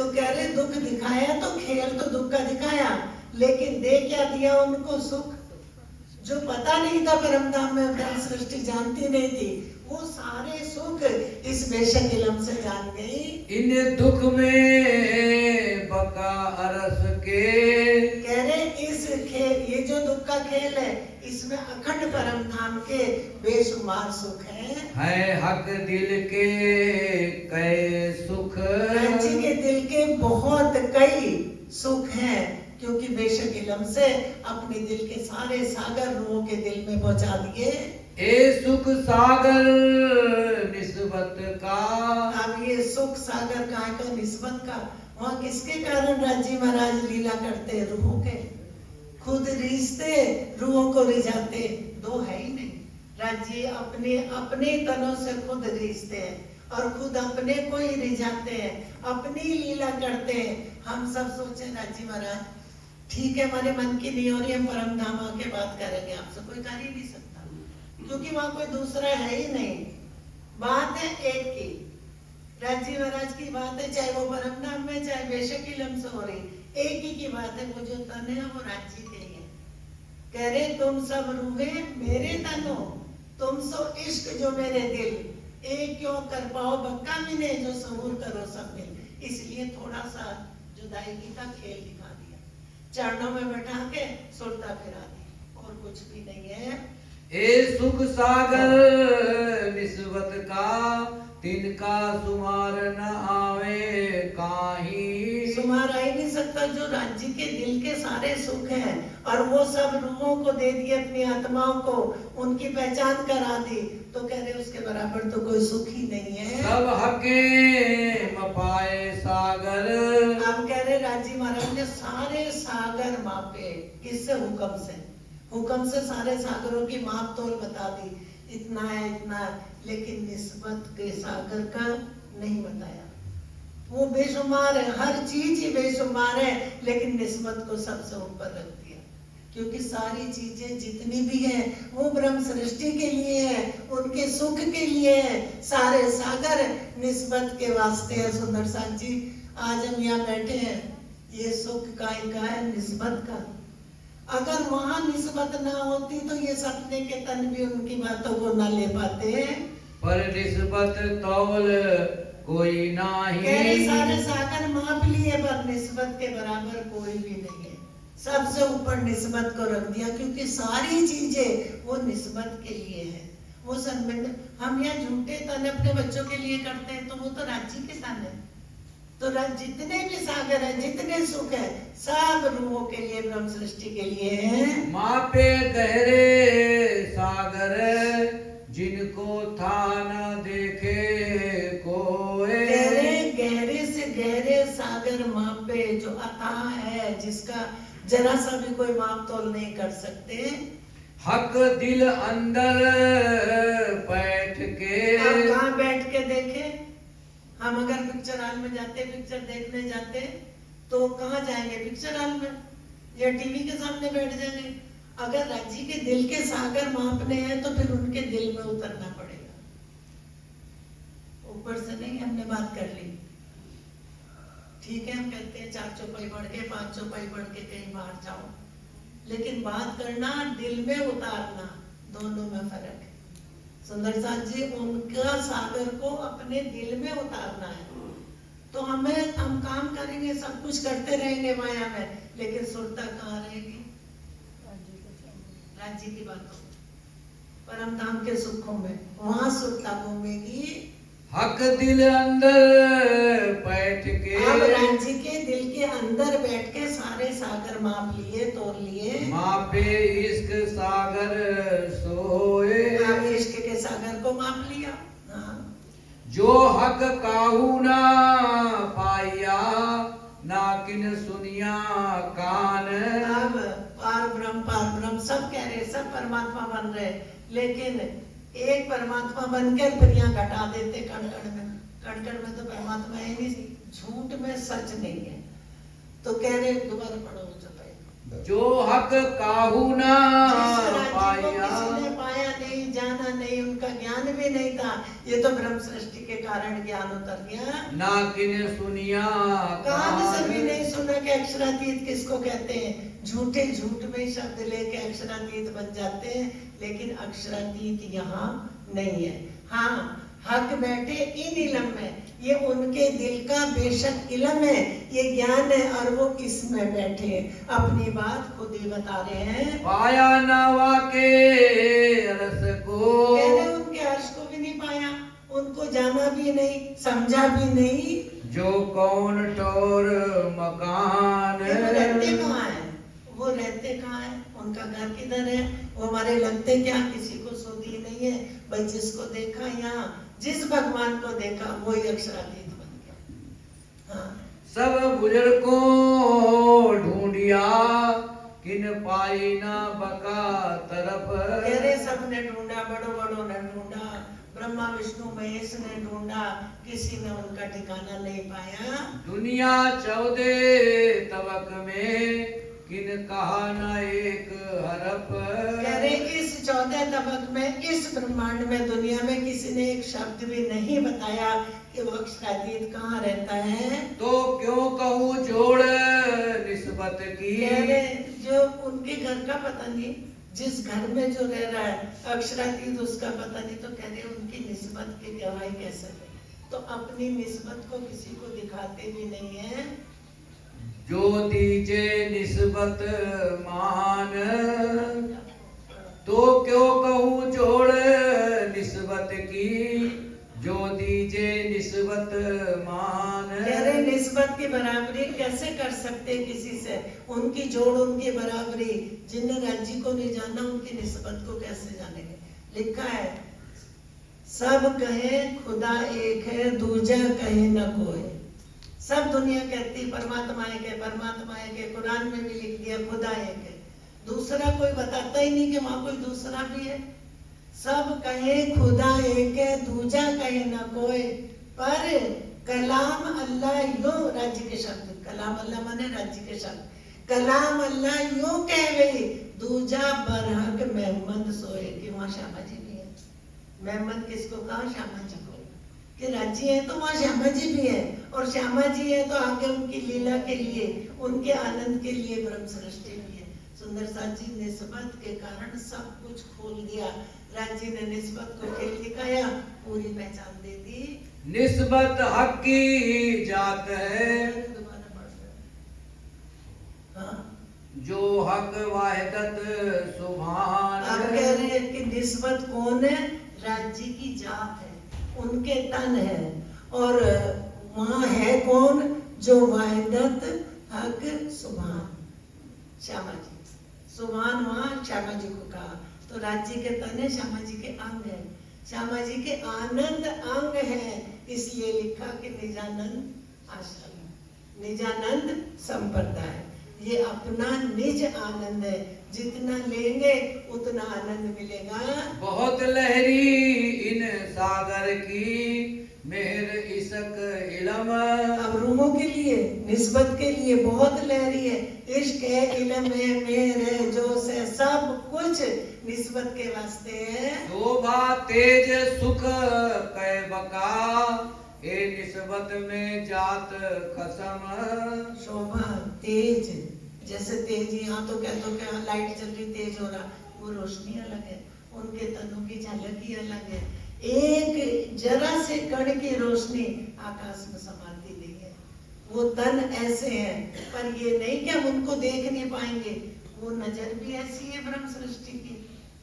तो कह रहे दुख दिखाया तो खेल तो दुख का दिखाया, लेकिन दे क्या दिया उनको? सुख। जो पता नहीं था परमधाम में ब्रह्म सृष्टि जानती नहीं थी, वो सारे सुख इस बेशक इलम से जान गई। इन दुख में बका अरस के, कह रहे इस खेल, ये जो दुख का खेल है, इसमें अखंड परमधाम के बेशुमार सुख है हक दिल के कई सुख। जी के दिल के बहुत कई सुख हैं, क्योंकि बेशक इलम से अपने दिल के सारे सागर रूहों के दिल में पहुंचा दिए। ए सुख सागर निस्बत का, अब ये सुख सागर कहाँ का? निस्बत का। वहाँ किसके कारण राजी महाराज लीला करते? रूहों के। खुद रिश्ते रूहों को रिझाते, दो है ही नहीं। राजी अपने अपने तनों से खुद रिश्ते हैं और खुद अपने को ही रिझाते हैं, अपनी लीला करते हैं। हम सब सोचे राजी महाराज ठीक है, हमारे मन की नहीं हो रही, हम परमधाम आके बात करेंगे, आपसे कोई कर ही नहीं सकता, क्योंकि वहां कोई दूसरा है ही नहीं। बात है एक की, राजी महाराज की बात है, चाहे वो परमधाम में चाहे बेशक इलम से हो रही, एक ही की बात है। वो जो तन है वो राज्य के ही है। कह रहे तुम सब रूहे मेरे तन हो, तुम सो इश्क जो मेरे दिल, एक क्यों कर पाओ बक्का मिले, जो सहूर करो सब मिल। इसलिए थोड़ा सा जुदाई का खेल दिखा दिया, चरणों में बैठा के सुरता फिरा दी, और कुछ भी नहीं है। ए सुख सागर निस्बत का, तिनका सुमार न आवे काही। सुमार आ ही नहीं सकता। जो राज्य के दिल के सारे सुख हैं और वो सब रूहों को दे दिए, अपनी आत्माओं को उनकी पहचान करा दी, तो कह रहे उसके बराबर तो कोई सुख ही नहीं है। सब हके मपाए सागर। अब कह रहे राजी महाराज ने सारे सागर मापे, किससे? हुक्म से। हुक्म से सारे सागरों की माप तोल बता दी, इतना है इतना है, लेकिन निस्बत के सागर का नहीं बताया। वो बेशुमार है, हर चीज ही बेशुमार है, लेकिन निस्बत को सबसे ऊपर रख दिया, क्योंकि सारी चीजें जितनी भी हैं वो ब्रह्म सृष्टि के लिए है, उनके सुख के लिए है। सारे सागर निस्बत के वास्ते है। सुंदर साथ जी, आज हम यहाँ बैठे हैं, ये सुख का है निस्बत का। अगर वहां निस्बत ना होती तो ये सपने के तन भी उनकी बातों को ना ले पाते हैं। पर निस्बत तौल कोई नाही। सारे सागर माप लिए, पर निस्बत के बराबर कोई भी नहीं है। सबसे ऊपर निस्बत को रख दिया, क्योंकि सारी चीजें वो निस्बत के लिए है। वो संबंध हम यहाँ झूठे तन अपने बच्चों के लिए करते हैं, तो वो तो राज्य के तन है। तो जितने भी सागर है, जितने सुख है, सब रूहों के लिए, ब्रह्म सृष्टि के लिए है। मापे गहरे सागर, जिनको था न देखे कोई। गहरे से गहरे सागर मापे, जो अथाह है, जिसका जरा सा भी कोई माप तोल नहीं कर सकते। हक दिल अंदर बैठ के। हम कहाँ बैठ के देखे? हम अगर पिक्चर हॉल में जाते, पिक्चर देखने जाते, तो कहाँ जाएंगे? पिक्चर हॉल में या टीवी के सामने बैठ जाएंगे। अगर राज्य के दिल के सागर मापने हैं तो फिर उनके दिल में उतरना पड़ेगा, ऊपर से नहीं। हमने बात कर ली, ठीक है, हम कहते हैं 4 चौपाई पढ़ के 5 चौपाई पढ़ के कहीं बाहर जाओ, लेकिन बात करना दिल में उतारना, दोनों में फर्क है। सुंदर साथ जी, उनका सागर को अपने दिल में उतारना है। तो हम काम करेंगे, सब कुछ करते रहेंगे माया में, लेकिन सुरता कहाँ रहेगी? राज्य की बातों, परम धाम के सुखों में, वहां सुरता घूमेगी। हक दिल अंदर बैठ के। अब राज्य के दिल के अंदर बैठ के सारे सागर माप लिए, तोड़ लिए। मापे इश्क सागर सोए। इश्क के सागर को माप लिया। हाँ। जो हक काहू ना पाया, ना किन सुनिया कान। अब पार ब्रह्म सब कह रहे, सब परमात्मा बन रहे, लेकिन एक परमात्मा बनकर फिर यहाँ घटा देते कण-कण में। कण-कण में तो परमात्मा है नहीं, झूठ में सच नहीं है। तो कह रहे दोबारा पढ़ो चौपाई। जो हक काहू ना जिस राज्य को पाया। किसी ने पाया नहीं, जाना नहीं, उनका ज्ञान भी नहीं था, ये तो ब्रह्म सृष्टि के कारण ज्ञान उतर गया। ना किने सुनिया कान से भी नहीं सुना कि अक्षरातीत किसको कहते हैं। झूठे झूठ में शब्द लेके अक्षरातीत बन जाते हैं, लेकिन अक्षरातीत यहाँ नहीं है। हाँ, हक बैठे इन इलम में, ये उनके दिल का बेशक इलम है, ये ज्ञान है, और वो इसमें बैठे हैं। अपनी बात खुद ही बता रहे हैं। पाया ना वाके रस को। कह रहे उनके अर्श को भी नहीं पाया, उनको जाना भी नहीं, समझा भी नहीं। जो कौन टोर मकान। वो रहते कहाँ है? वो रहते कहाँ है? उनका घर किधर है? वो हमारे लगते क्या? किसी को सुधी नहीं है भाई। जिसको देखा यहाँ, जिस भगवान को देखा, वही अक्षरातीत बन गया। हाँ, सब बुजुर्ग को ढूंढिया, किन पाई ना बका तरफ। कह रहे सबने ढूंढा, बड़ों बड़ों ने ढूंढा, ब्रह्मा विष्णु महेश ने ढूंढा, किसी ने उनका ठिकाना नहीं पाया। दुनिया 14 तबक में, किन कहा न एक हरफ। कह रहे इस 14 तबक में, इस ब्रह्मांड में, दुनिया में किसी ने एक शब्द भी नहीं बताया कि वो अक्षरातीत कहाँ रहता है। तो क्यों कहूँ जोड़ निस्बत की। कह रहे जो उनके घर का पता नहीं, जिस घर में जो रह रहा है अक्षरातीत, उसका पता नहीं, तो कह रहे उनकी निस्बत की गवाही कैसे है। तो अपनी निस्बत को किसी को दिखाते भी नहीं है। जो दीजे निस्बत मान, तो क्यों कहूँ जोड़ निस्बत की। जो दीजे निस्बत मान। कह रहे निस्बत की बराबरी कैसे कर सकते किसी से, उनकी जोड़, उनकी बराबरी। जिन्हें राज्य को नहीं जाना, उनकी निस्बत को कैसे जानेंगे। लिखा है सब कहे खुदा एक है, दूजा कहे न कोई। सब दुनिया कहती परमात्मा एक है, परमात्मा एक है, कुरान में भी लिख दिया खुदा एक है। दूसरा कोई बताता ही नहीं कि वहां कोई दूसरा भी है। सब कहे खुदा एक है, दूजा कहे न कोई, पर कलाम अल्लाह यूं, राज्य के शब्द, कलाम अल्लाह माने राज्य के शब्द, कलाम अल्लाह यूं कह गई, दूजा बरहक मेहमद सोए। कि वहां श्यामा जी भी है। मेहमद किसको कहा? श्यामा जी को। कि राज्य है तो वहाँ श्यामा जी भी है, और श्यामा जी है तो आगे उनकी लीला के लिए, उनके आनंद के लिए ब्रह्म सृष्टि भी है। सुंदर साथ जी निस्बत के कारण सब कुछ खोल दिया। राज्य ने निस्बत को खेल दिखाया, पूरी पहचान दे दी। निस्बत हक की जात है, दोबारा पढ़ रहे। हाँ, जो हक वाहिदत सुभान। आप कह रहे हैं कि निस्बत कौन है? राज्य की जात है, उनके तन है, और वहाँ है कौन? जो वाहिदत हक सुभान, श्यामा जी। सुभान वहाँ श्यामा जी को कहा, तो राज्य के तन है, श्यामा जी के अंग है, श्यामा जी के आनंद अंग है। इसलिए लिखा कि निजानंद आश्रम, निजानंद संप्रदाय, ये अपना निज आनंद है। जितना लेंगे उतना आनंद मिलेगा। बहुत लहरी इन सागर की, मेहर इसक इलम। अब रूहों के लिए, निस्बत के लिए बहुत लहरी है। इश्क है, इल्म है, मेहर है, जोश है, सब कुछ निस्बत के वास्ते है। शोभा तेज सुख कै बका, ए निस्बत में जात खसम। शोभा तेज, जैसे तेज यहाँ तो कह दो कि लाइट चल रही, तेज हो रहा, वो रोशनी अलग है, उनके तनों की झलक ही अलग है। एक जरा से कण की रोशनी आकाश में समाती नहीं है। वो तन ऐसे हैं, पर ये नहीं कि हम उनको देख नहीं पाएंगे। वो नजर भी ऐसी है ब्रह्म सृष्टि की।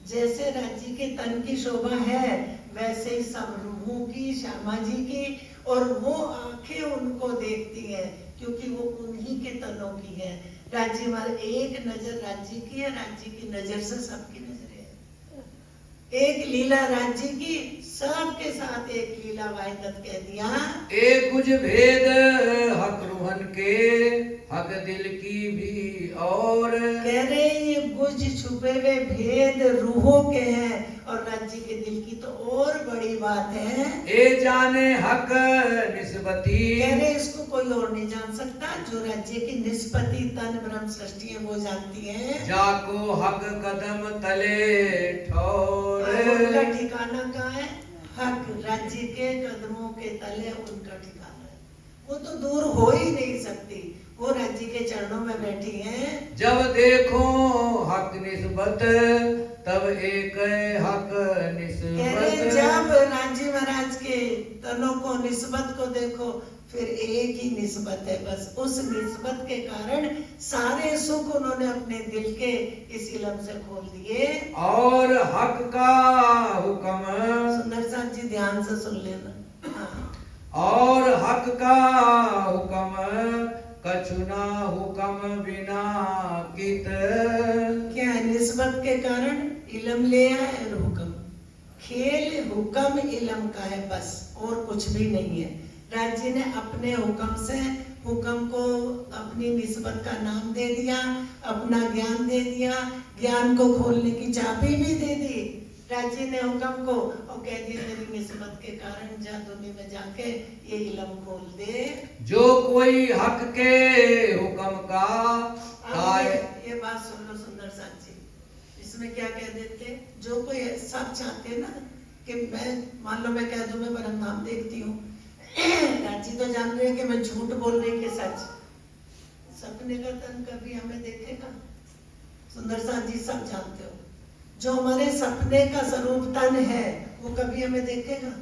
जैसे राज्य के तन की शोभा है, वैसे ही सब रूहों की, श्यामा जी की, और वो आंखें उनको देखती है, क्योंकि वो उन्हीं के तनों की है। राज्य हमारे एक नजर राज्य की है, राज्य की नजर से सबकी नजर है। एक लीला राज्य की, सबके साथ एक लीला वाहिदत कह दिया। एक कुछ भेद हक रूहन के, हक दिल की भी और। कह रहे ये कुछ छुपे हुए भेद रूहों के हैं, और राज्य के दिल की तो और बड़ी बात है। ए जाने हक निस्बती, कह रहे इसको कोई और नहीं जान सकता, जो राज्य की निष्पत्ति तन ब्रह्म सृष्टि है वो जानती है। जाको हक कदम तले ठोर, और उनका ठिकाना कहाँ है? हक राज्य के कदमों के तले उनका ठिकाना है। वो तो दूर हो ही नहीं सकती, वो राज्य के चरणों में बैठी हैं। जब देखो हक निस्बत तब एक हक कह रहे निस्बत, जब राज्य महाराज के तनों को निस्बत को देखो, फिर एक ही निस्बत है बस। उस निस्बत के कारण सारे सुख उन्होंने अपने दिल के इस इलम से खोल दिए। और हक का हुक्म, सुंदर साथ जी ध्यान से सुन लेना। हाँ। और हक का हुक्म कछुना हुक्म बिना कित, क्या है? निस्बत के कारण इलम ले आए और हुक्म। खेल हुक्म इलम का है बस, और कुछ भी नहीं है। राज्य ने अपने हुक्म से हुक्म को अपनी निस्बत का नाम दे दिया, अपना ज्ञान दे दिया, ज्ञान को खोलने की चाबी भी दे दी राज्य ने हुक्म को, और कह दिया तेरी निस्बत के कारण जा दुनिया में जाके ये इलम खोल दे। जो कोई हक के हुक्म का अब ये बात सुन लो सुंदर साथ जी, इसमें क्या कह देते? जो कोई सब चाहते हैं ना कि मैं, मान लो मैं कह दूं मैं परम धाम देखती हूँ, राज्य तो जान रहे हैं कि मैं झूठ बोल रही कि सच। सपने का तन कभी हमें देखेगा? सुंदर साथ जी सब जानते हो, जो हमारे सपने का स्वरूप तन है वो कभी हमें देखेगा?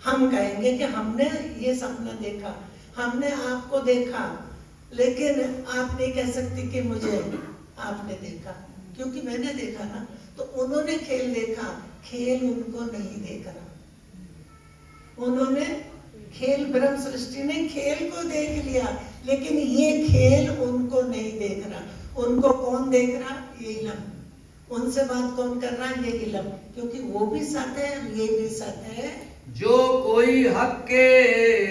हम कहेंगे कि हमने ये सपना देखा, हमने आपको देखा, लेकिन आप नहीं कह सकती कि मुझे आपने देखा, क्योंकि मैंने देखा ना। तो उन्होंने खेल देखा, खेल उनको नहीं देख रहा। उन्होंने खेल, ब्रह्म सृष्टि ने खेल को देख लिया, लेकिन ये खेल उनको नहीं देख रहा। उनको कौन देख रहा? ये इलम। उनसे बात कौन कर रहा है? ये इलम, क्योंकि वो भी सत है और ये भी सत है। जो कोई हक के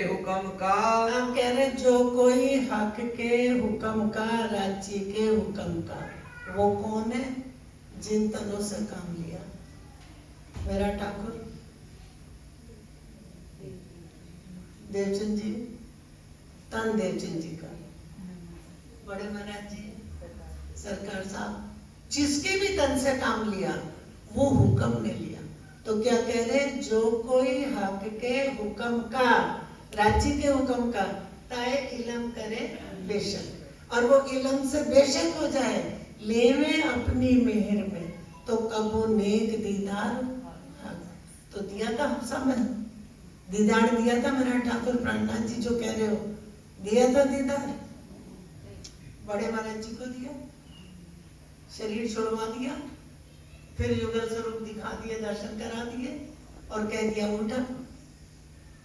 हुक्म का, आप कह रहे जो कोई हक के हुक्म का, राज्य के हुक्म का, वो कौन है? जिन तनों से काम लिया। मेरा ठाकुर देवचंद जी, तन देवचंद जी का, बड़े महाराज जी, सरकार साहब, जिसके भी तन से काम लिया वो हुक्म ने लिया। तो क्या कह रहे? जो कोई हक के हुक्म का, राज्य के हुक्म का, ताए इलम करे बेशक। और वो इलम से बेशक हो जाए, लेवे अपनी मेहर में, तो कबो नेक दीदार हक। तो दिया था समय, दीदार दिया था मेरा ठाकुर प्राणनाथ जी, जो कह रहे हो, दिया था दीदार। बड़े महाराज जी को दिया, शरीर छोड़वा दिया, फिर युगल स्वरूप दिखा दिए, दर्शन करा दिए, और कह दिया उठा।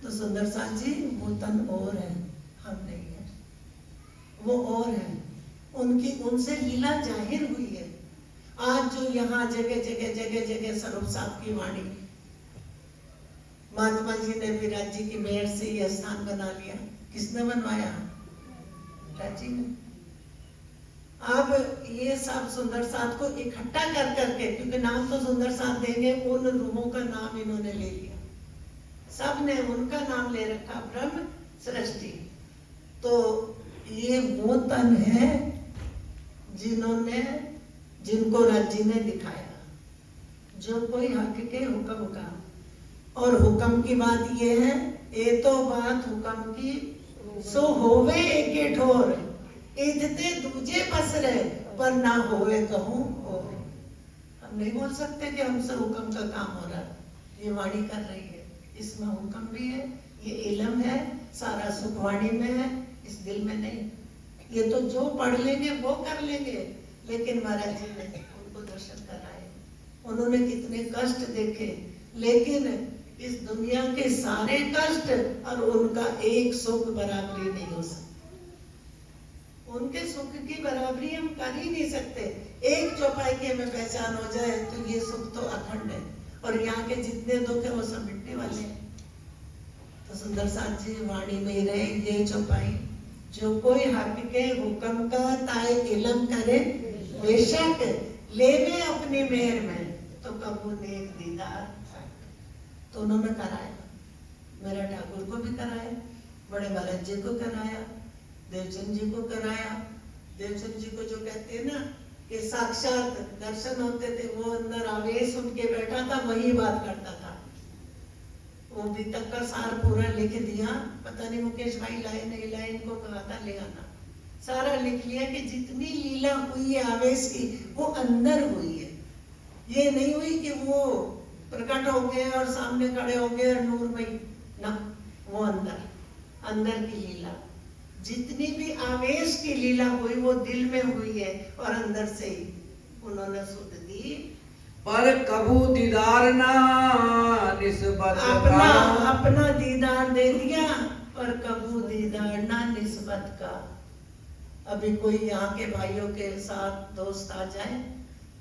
तो सुंदर साथ जी वो तन और है, हम नहीं है, वो और है। उनकी उनसे लीला जाहिर हुई है। आज जो यहाँ जगह जगह जगह जगह स्वरूप साहब की वाणी, महात्मा जी ने भी राज्य की मेहर से यह स्थान बना लिया। किसने बनवाया? राज्य ने। अब ये सब सुंदर साथ को इकट्ठा कर करके, क्योंकि नाम तो सुंदर साथ देंगे, उन रूहों का नाम इन्होंने ले लिया, सब ने उनका नाम ले रखा, ब्रह्म सृष्टि। तो ये वो तन है जिनको राज्य ने दिखाया, जो कोई हक के हुक्म का। और हुक्म की बात ये है, ये तो बात हुक्म की, सो होवे एके ठोर, इधते दूजे पसरे, पर ना होवे कहूं हो। हम नहीं बोल सकते कि हमसे हुक्म का काम हो रहा है, ये वाणी कर रही है, इसमें हुक्म भी है, ये इलम है, सारा सुख वाणी में है, इस दिल में नहीं। ये तो जो पढ़ लेंगे वो कर लेंगे, लेकिन महाराज जी ने उनको दर्शन कराए। उन्होंने कितने कष्ट देखे, लेकिन इस दुनिया के सारे कष्ट और उनका एक सुख बराबरी नहीं हो सकता। उनके सुख की बराबरी हम कर ही नहीं सकते। एक चौपाई की हमें पहचान हो जाए तो ये सुख तो अखंड है, और यहाँ के जितने दुख है वो सब मिटने वाले हैं। तो सुंदर साथ जी वाणी में ही रहे ये चौपाई, जो कोई हक के हुक्म का ताए इलम करे बेशक, लेवे अपनी मेहर में तो कबू नेक दीदार। तो उन्होंने कराया, मेरा ठाकुर को भी कराया, बड़े महाराज जी को कराया, देवचंद जी को कराया। देवचंद जी को जो कहते हैं ना कि साक्षात दर्शन होते थे, वो अंदर आवेश उनके बैठा था, वही बात करता था। वो भी तक का सार पूरा लिख दिया, पता नहीं मुकेश भाई लाए नहीं लाए, इनको कहा था ले आना। सारा लिख लिया कि जितनी लीला हुई है आवेश की वो अंदर हुई है, ये नहीं हुई कि वो प्रकट हो गए और सामने खड़े हो गए और नूरमयी ना, वो अंदर की लीला। जितनी भी आवेश की लीला हुई वो दिल में हुई है और अंदर से ही उन्होंने सुध दी। पर कबू दीदार ना निस्बत अपना का। अपना दीदार दे दिया, पर कबू दीदार ना निस्बत का। अभी कोई यहाँ के भाइयों के साथ दोस्त आ जाए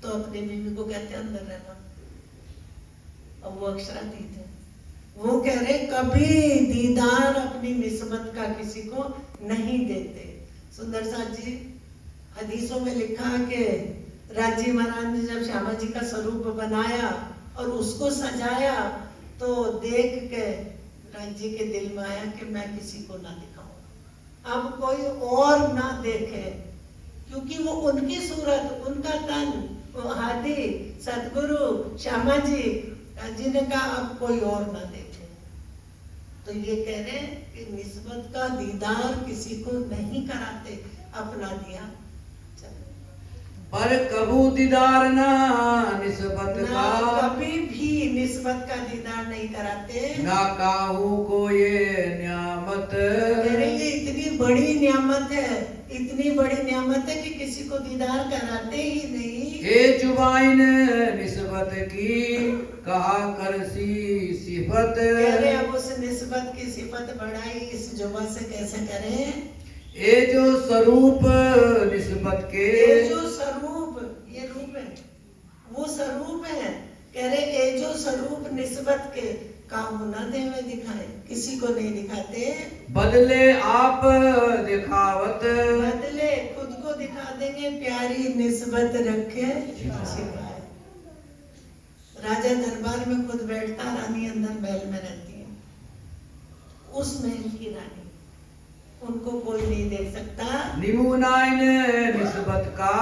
तो अपनी बीवी को कहते अंदर रहना, अब वो अक्षरातीत है। वो कह रहे कभी दीदार अपनी निस्बत का किसी को नहीं देते। सुंदर साथ जी हदीसों में लिखा कि राजी महाराज ने जब श्यामा जी का स्वरूप बनाया और उसको सजाया तो देख के राज जी के दिल में आया कि मैं किसी को ना दिखाऊं, अब कोई और ना देखे, क्योंकि वो उनकी सूरत, उनका तन, वो हादी सतगुरु श्यामा जी ने कहा अब कोई और ना देखे। तो ये कह रहे हैं कि निस्बत का दीदार किसी को नहीं कराते, अपना दिया। पर कबू दीदार ना निस्बत का। कभी भी निस्बत का दीदार नहीं कराते। ना काहू को ये नियामत। कह रहे ये इतनी बड़ी नियामत है, इतनी बड़ी नियामत है कि किसी को दीदार कराते ही नहीं। ए जुबाइन निस्बत की कहा करसी सिफत। कह रहे अब उस निस्बत की सिफत बढ़ाई इस जुबा से कैसे करें। ए जो स्वरूप निस्बत के। ये जो स्वरूप, ये रूप है, वो स्वरूप है। कह रहे ए जो स्वरूप निस्बत के काहू न दे में दिखाए, किसी को नहीं दिखाते। बदले आप दिखावत। बदले खुद को दिखा देंगे, प्यारी निस्बत रखे छिपाए। राजा दरबार में खुद बैठता, रानी अंदर महल में रहती है, उस महल की रानी, उनको कोई नहीं देख सकता। निमुनाइन निस्बत का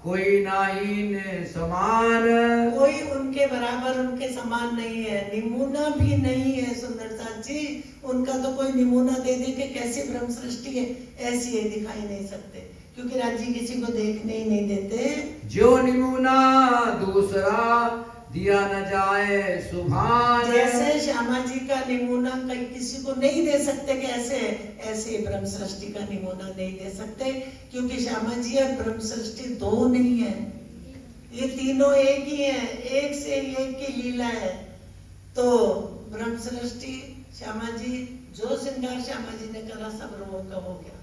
कोई नाइन समान। कोई उनके बराबर, उनके समान नहीं है, निमूना भी नहीं है। सुंदर साथ जी उनका तो कोई निमूना दे दे के कैसी ब्रह्म सृष्टि है ऐसी है दिखाई नहीं सकते, क्योंकि राजी किसी को देखने ही नहीं देते। जो निमूना दूसरा दिया न जाए सुभान। जैसे श्यामा जी का निमूना कहीं किसी को नहीं दे सकते कि ऐसे ब्रह्म सृष्टि का निमूना नहीं दे सकते, क्योंकि श्यामा जी और ब्रह्म सृष्टि दो नहीं है, ये तीनों एक ही है, एक से एक की लीला है। तो ब्रह्म सृष्टि श्यामा जी, जो श्रृंगार श्यामा जी ने करा सब रोगों का हो गया।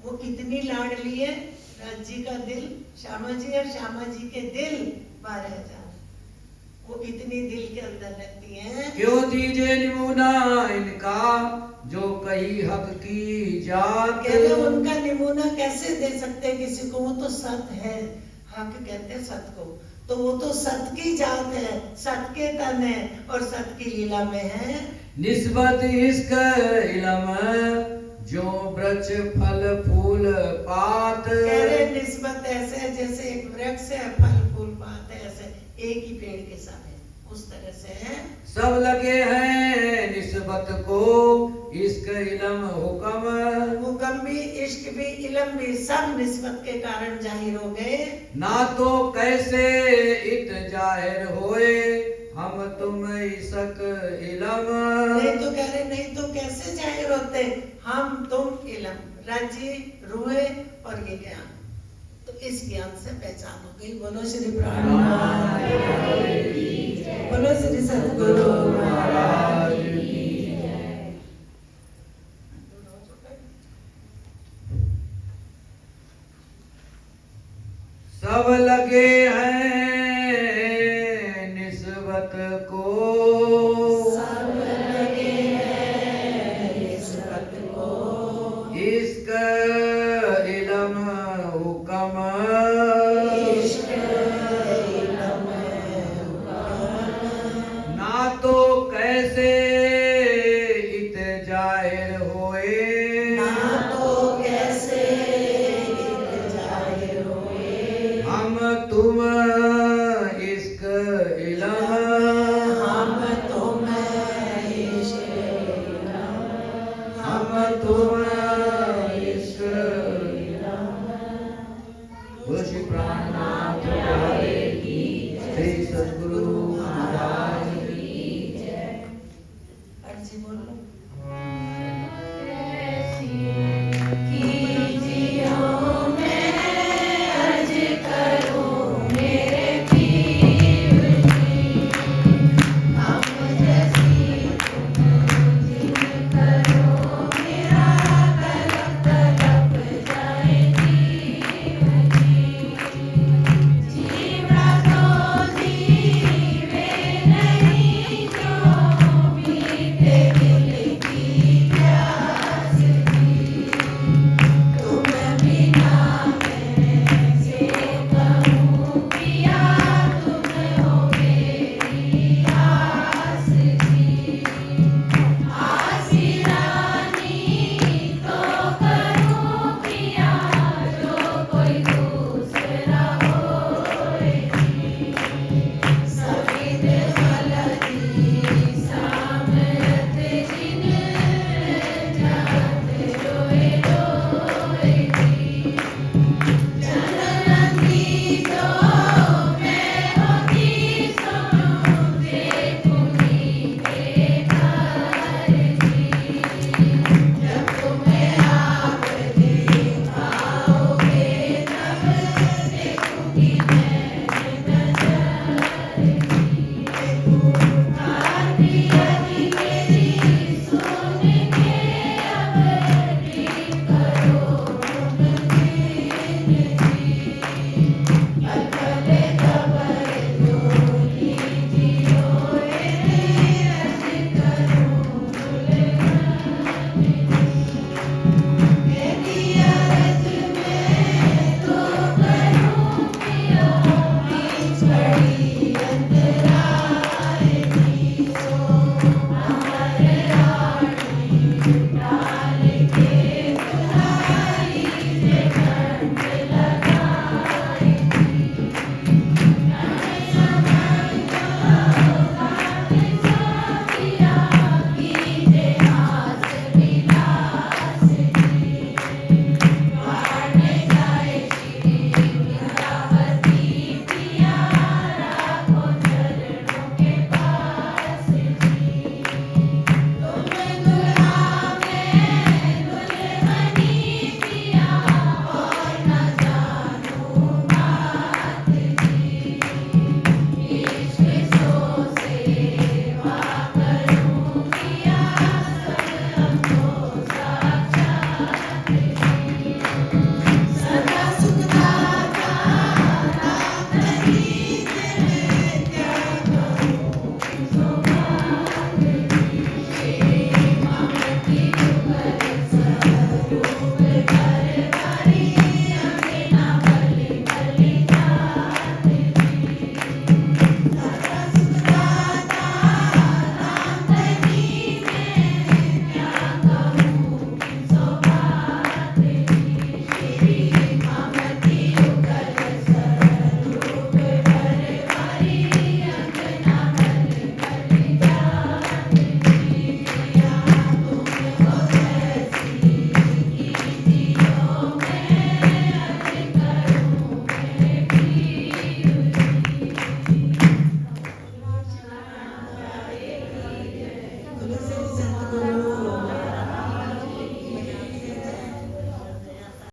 वो कितनी लाडली है, राज जी का दिल श्यामा जी और श्यामा जी के दिल 12,000, वो इतनी दिल के अंदर रहती हैं। क्यों दीजे निमूना इनका जो कही हक की जात। कहते उनका निमूना कैसे दे सकते किसी को, वो तो सत है, हक कहते हैं सत को, तो वो तो सत की जात है, सत के तन है और सत की लीला में है। निस्बत इश्क इलम जो वृक्ष फल फूल पात। कह रहे निस्बत ऐसे है जैसे एक वृक्ष है, फल फूल पात है, ऐसे एक ही पेड़ के सब है, उस तरह से है। सब लगे हैं निस्बत को इश्क इलम हुक्म। हुक्म भी, इश्क भी, इल्म भी, सब निस्बत के कारण जाहिर हो गए। ना तो कैसे इत जाहिर होए हम तुम इसक इलम। नहीं तो कह रहे नहीं तो कैसे जाहिर होते हम तुम इल्म, राजी रूहे और ये ज्ञान, तो इस ज्ञान से पहचान हो गई। बोलो श्री प्राणनाथ, बोलो श्री सतगुरु महाराज की जय। सब लगे हैं निस्बत को, सब लगे हैं निस्बत को, इश्क इलम हुक्म। इश्क तुम